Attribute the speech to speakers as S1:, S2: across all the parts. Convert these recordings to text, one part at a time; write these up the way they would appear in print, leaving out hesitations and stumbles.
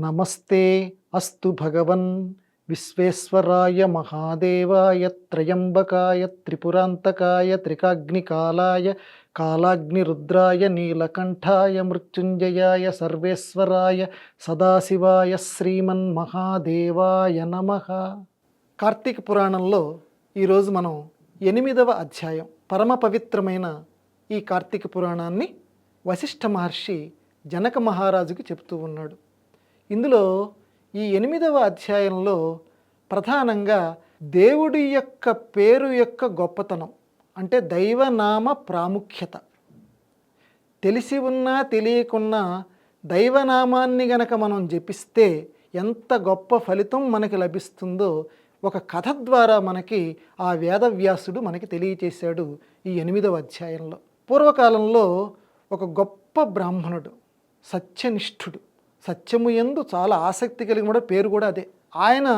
S1: నమస్తే అస్తు భగవన్ విశ్వేశ్వరాయ మహాదేవాయ త్రయంబకాయ త్రిపురాంతకాయ త్రికాగ్నికాలాయ కాలాగ్నిరుద్రాయ నీలకంఠాయ మృత్యుంజయాయ సర్వేశ్వరాయ సదాశివాయ శ్రీమన్మహాదేవాయ నమః. కార్తీక పురాణంలో ఈరోజు మనం 8వ అధ్యాయం పరమ పవిత్రమైన ఈ కార్తీక పురాణాన్ని వశిష్ఠ మహర్షి జనక మహారాజుకి చెప్తూ ఉన్నాడు. ఇందులో ఈ 8వ అధ్యాయంలో ప్రధానంగా దేవుడి యొక్క పేరు యొక్క గొప్పతనం, అంటే దైవనామ ప్రాముఖ్యత, తెలిసి ఉన్నా తెలియకున్నా దైవనామాన్ని గనక మనం జపిస్తే ఎంత గొప్ప ఫలితం మనకి లభిస్తుందో ఒక కథ ద్వారా మనకి ఆ వేదవ్యాసుడు మనకి తెలియచేశాడు ఈ 8వ అధ్యాయంలో. పూర్వకాలంలో ఒక గొప్ప బ్రాహ్మణుడు, సత్యనిష్ఠుడు, సత్యము యందు చాలా ఆసక్తి కలిగిన కూడా పేరు కూడా అదే. ఆయన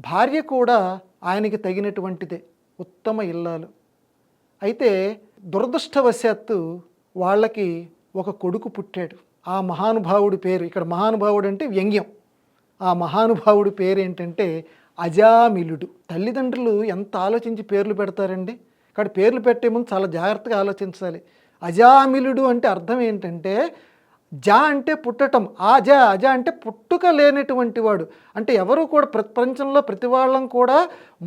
S1: భార్య కూడా ఆయనకి తగినటువంటిదే, ఉత్తమ ఇల్లాలు. అయితే దురదృష్టవశాత్తు వాళ్ళకి ఒక కొడుకు పుట్టాడు. ఆ మహానుభావుడి పేరు, ఇక్కడ మహానుభావుడు అంటే వ్యంగ్యం, ఆ మహానుభావుడి పేరు ఏంటంటే అజామిలుడు. తల్లిదండ్రులు ఎంత ఆలోచించి పేర్లు పెడతారండి. ఇక్కడ పేర్లు పెట్టే ముందు చాలా జాగ్రత్తగా ఆలోచించాలి. అజామిలుడు అంటే అర్థం ఏంటంటే, జా అంటే పుట్టటం, అజ అంటే పుట్టుక లేనటువంటి వాడు. అంటే ఎవరు కూడా ప్రపంచంలో ప్రతి వాళ్ళం కూడా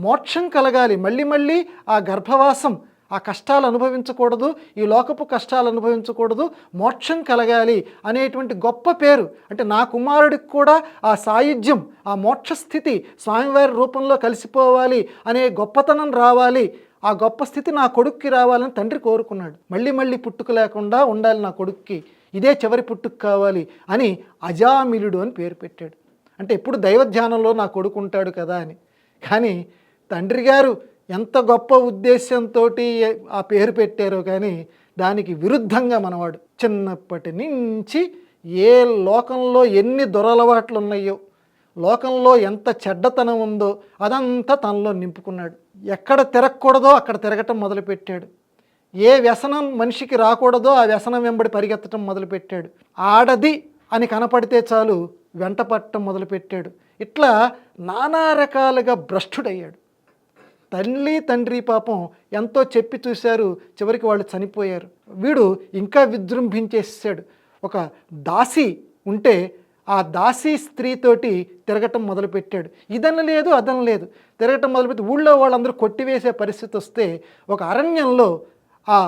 S1: మోక్షం కలగాలి, మళ్ళీ మళ్ళీ ఆ గర్భవాసం, ఆ కష్టాలు అనుభవించకూడదు, ఈ లోకపు కష్టాలు అనుభవించకూడదు, మోక్షం కలగాలి అనేటువంటి గొప్ప పేరు. అంటే నా కుమారుడికి కూడా ఆ సాయుధ్యం, ఆ మోక్షస్థితి స్వామివారి రూపంలో కలిసిపోవాలి అనే గొప్పతనం రావాలి, ఆ గొప్ప స్థితి నా కొడుక్కి రావాలని తండ్రి కోరుకున్నాడు. మళ్ళీ మళ్ళీ పుట్టుక లేకుండా ఉండాలి నా కొడుక్కి, ఇదే చివరి పుట్టుక కావాలి అని అజామిలుడు అని పేరు పెట్టాడు. అంటే ఎప్పుడు దైవధ్యానంలో నా కొడుకు ఉంటాడు కదా అని. కానీ తండ్రి గారు ఎంత గొప్ప ఉద్దేశంతో ఆ పేరు పెట్టారో కానీ దానికి విరుద్ధంగా మనవాడు చిన్నప్పటి నుంచి ఏ లోకంలో ఎన్ని దురలవాట్లు ఉన్నాయో, లోకంలో ఎంత చెడ్డతనం ఉందో అదంతా తనలో నింపుకున్నాడు. ఎక్కడ తిరగకూడదో అక్కడ తిరగటం మొదలుపెట్టాడు. ఏ వ్యసనం మనిషికి రాకూడదో ఆ వ్యసనం వెంబడి పరిగెత్తడం మొదలుపెట్టాడు. ఆడది అని కనపడితే చాలు వెంట పట్టడం మొదలుపెట్టాడు. ఇట్లా నానా రకాలుగా భ్రష్టుడయ్యాడు. తల్లి తండ్రి పాపం ఎంతో చెప్పి చూశారు, చివరికి వాళ్ళు చనిపోయారు. వీడు ఇంకా విజృంభించేసాడు. ఒక దాసి ఉంటే ఆ దాసీ స్త్రీతోటి తిరగటం మొదలుపెట్టాడు. ఇదన లేదు అదన లేదు, తిరగటం మొదలుపెట్టి ఊళ్ళో వాళ్ళందరూ కొట్టివేసే పరిస్థితి వస్తే ఒక అరణ్యంలో ఆ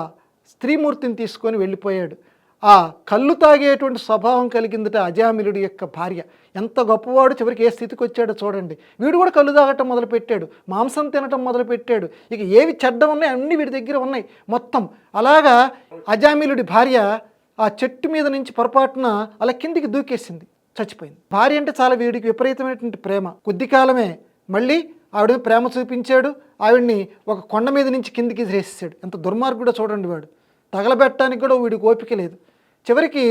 S1: స్త్రీమూర్తిని తీసుకొని వెళ్ళిపోయాడు. ఆ కళ్ళు తాగేటువంటి స్వభావం కలిగిందట అజామిలుడి యొక్క భార్య. ఎంత గొప్పవాడు, చివరికి ఏ స్థితికి వచ్చాడో చూడండి. వీడు కూడా కళ్ళు తాగటం మొదలుపెట్టాడు, మాంసం తినటం మొదలుపెట్టాడు. ఇక ఏవి చెడ్డ ఉన్నాయి అన్నీ వీడి దగ్గర ఉన్నాయి మొత్తం. అలాగా అజామిలుడి భార్య ఆ చెట్టు మీద నుంచి పొరపాటున అలా కిందికి దూకేసింది, చచ్చిపోయింది. భార్య అంటే చాలా వీడికి విపరీతమైనటువంటి ప్రేమ. కొద్ది కాలమే మళ్ళీ ఆవిడ ప్రేమ చూపించాడు, ఆవిడ్ని ఒక కొండ మీద నుంచి కిందికి విసిరేసాడు. ఎంత దుర్మార్గుడో చూడండి వాడు. తగలబెట్టడానికి కూడా వీడికి ఓపిక లేదు. చివరికి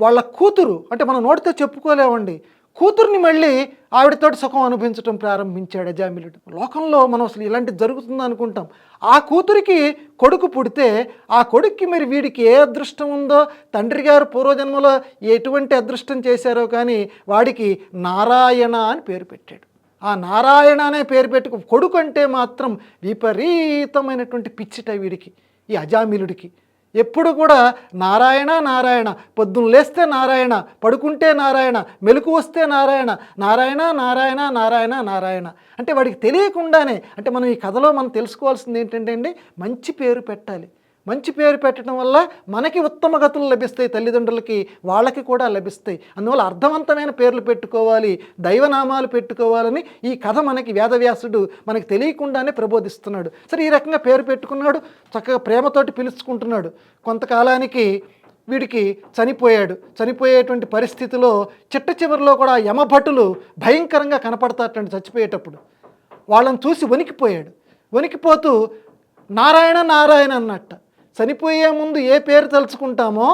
S1: వాళ్ళ కూతురు, అంటే మనం నోటితో చెప్పుకోలేమండి, కూతుర్ని మళ్ళీ ఆవిడతోటి సుఖం అనుభవించడం ప్రారంభించాడు అజామిలుడు. లోకంలో మనం అసలు ఇలాంటి జరుగుతుంది అనుకుంటాం. ఆ కూతురికి కొడుకు పుడితే ఆ కొడుక్కి మరి వీడికి ఏ అదృష్టం ఉందో, తండ్రి గారు పూర్వజన్మలో ఎటువంటి అదృష్టం చేశారో కానీ వాడికి నారాయణ అని పేరు పెట్టాడు. ఆ నారాయణ అనే పేరు పెట్టుకు కొడుకు అంటే మాత్రం విపరీతమైనటువంటి పిచ్చిట వీడికి, ఈ అజామిలుడికి. ఎప్పుడు కూడా నారాయణ నారాయణ, పొద్దున్న లేస్తే నారాయణ, పడుకుంటే నారాయణ, మెలకు వస్తే నారాయణ, నారాయణ నారాయణ నారాయణ నారాయణ. అంటే వాడికి తెలియకుండానే, అంటే మనం ఈ కథలో మనం తెలుసుకోవాల్సింది ఏంటంటే అండి, మంచి పేరు పెట్టాలి. మంచి పేరు పెట్టడం వల్ల మనకి ఉత్తమ గతులు లభిస్తాయి, తల్లిదండ్రులకి వాళ్ళకి కూడా లభిస్తాయి. అందువల్ల అర్థవంతమైన పేర్లు పెట్టుకోవాలి, దైవనామాలు పెట్టుకోవాలని ఈ కథ మనకి వేదవ్యాసుడు మనకి తెలియకుండానే ప్రబోధిస్తున్నాడు. సరే, ఈ రకంగా పేరు పెట్టుకున్నాడు, చక్కగా ప్రేమతోటి పిలుచుకుంటున్నాడు. కొంతకాలానికి వీడికి చనిపోయాడు. చనిపోయేటువంటి పరిస్థితిలో చిట్ట చివరిలో కూడా యమభటులు భయంకరంగా కనపడతాటండి చచ్చిపోయేటప్పుడు. వాళ్ళని చూసి వణికిపోయాడు. వణికిపోతూ నారాయణ నారాయణ అన్నట్ట. చనిపోయే ముందు ఏ పేరు తలుచుకుంటామో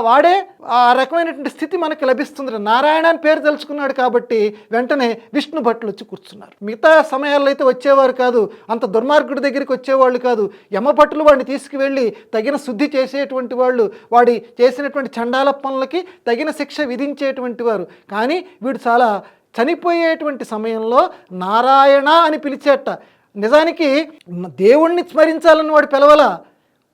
S1: వాడే ఆ రకమైనటువంటి స్థితి మనకి లభిస్తుంది. నారాయణ అని పేరు తెలుసుకున్నాడు కాబట్టి వెంటనే విష్ణు భట్లు వచ్చి కూర్చున్నారు. మిగతా సమయాల్లో అయితే వచ్చేవారు కాదు, అంత దుర్మార్గుడి దగ్గరికి వచ్చేవాళ్ళు కాదు. యమభట్లు వాడిని తీసుకువెళ్ళి తగిన శుద్ధి చేసేటువంటి వాళ్ళు, వాడి చేసినటువంటి చండాల పనులకి తగిన శిక్ష విధించేటువంటి వారు. కానీ వీడు చాలా చనిపోయేటువంటి సమయంలో నారాయణ అని పిలిచేట. నిజానికి దేవుణ్ణి స్మరించాలని వాడు పిలవల,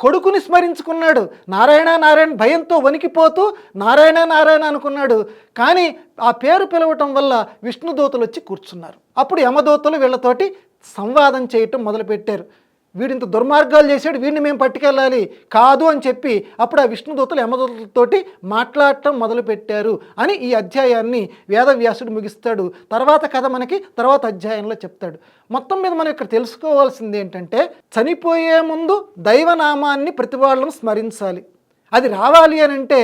S1: కొడుకుని స్మరించుకున్నాడు. నారాయణ నారాయణ భయంతో వణికిపోతూ నారాయణ నారాయణ అనుకున్నాడు. కానీ ఆ పేరు పిలవటం వల్ల విష్ణుదూతలు వచ్చి కూర్చున్నారు. అప్పుడు యమదూతలు వీళ్ళతోటి సంవాదం చేయటం మొదలుపెట్టారు. వీడింత దుర్మార్గాలు చేశాడు, వీడిని మేము పట్టుకెళ్ళాలి కాదు అని చెప్పి అప్పుడు ఆ విష్ణుదూతలు యమదూతలతోటి మాట్లాడటం మొదలుపెట్టారు అని ఈ అధ్యాయాన్ని వేదవ్యాసుడు ముగిస్తాడు. తర్వాత కథ మనకి తర్వాత అధ్యాయంలో చెప్తాడు. మొత్తం మీద మనం ఇక్కడ తెలుసుకోవాల్సింది ఏంటంటే, చనిపోయే ముందు దైవనామాన్ని ప్రతి వాళ్ళను స్మరించాలి. అది రావాలి అని అంటే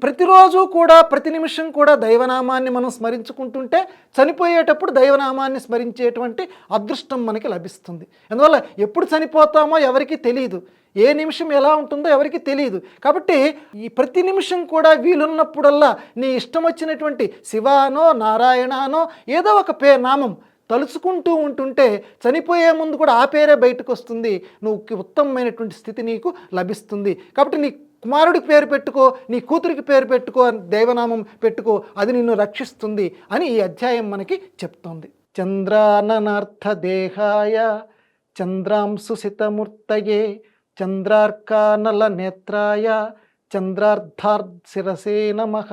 S1: ప్రతిరోజు కూడా ప్రతి నిమిషం కూడా దైవనామాన్ని మనం స్మరించుకుంటుంటే చనిపోయేటప్పుడు దైవనామాన్ని స్మరించేటువంటి అదృష్టం మనకి లభిస్తుంది. అందువల్ల ఎప్పుడు చనిపోతామో ఎవరికి తెలియదు, ఏ నిమిషం ఎలా ఉంటుందో ఎవరికి తెలియదు. కాబట్టి ఈ ప్రతి నిమిషం కూడా వీలున్నప్పుడల్లా నీ ఇష్టం వచ్చినటువంటి శివానో నారాయణనో ఏదో ఒక నామం తలుచుకుంటూ ఉంటుంటే చనిపోయే ముందు కూడా ఆ పేరే బయటకు వస్తుంది. నువ్వు ఉత్తమమైనటువంటి స్థితి నీకు లభిస్తుంది. కాబట్టి నీ కుమారుడికి పేరు పెట్టుకో, నీ కూతురికి పేరు పెట్టుకో, దైవనామం పెట్టుకో, అది నిన్ను రక్షిస్తుంది అని ఈ అధ్యాయం మనకి చెప్తోంది. చంద్రాననార్థ దేహాయ చంద్రాంశుసితమూర్తయే చంద్రార్కానల నేత్రాయ చంద్రార్థార్ శిరసే నమః.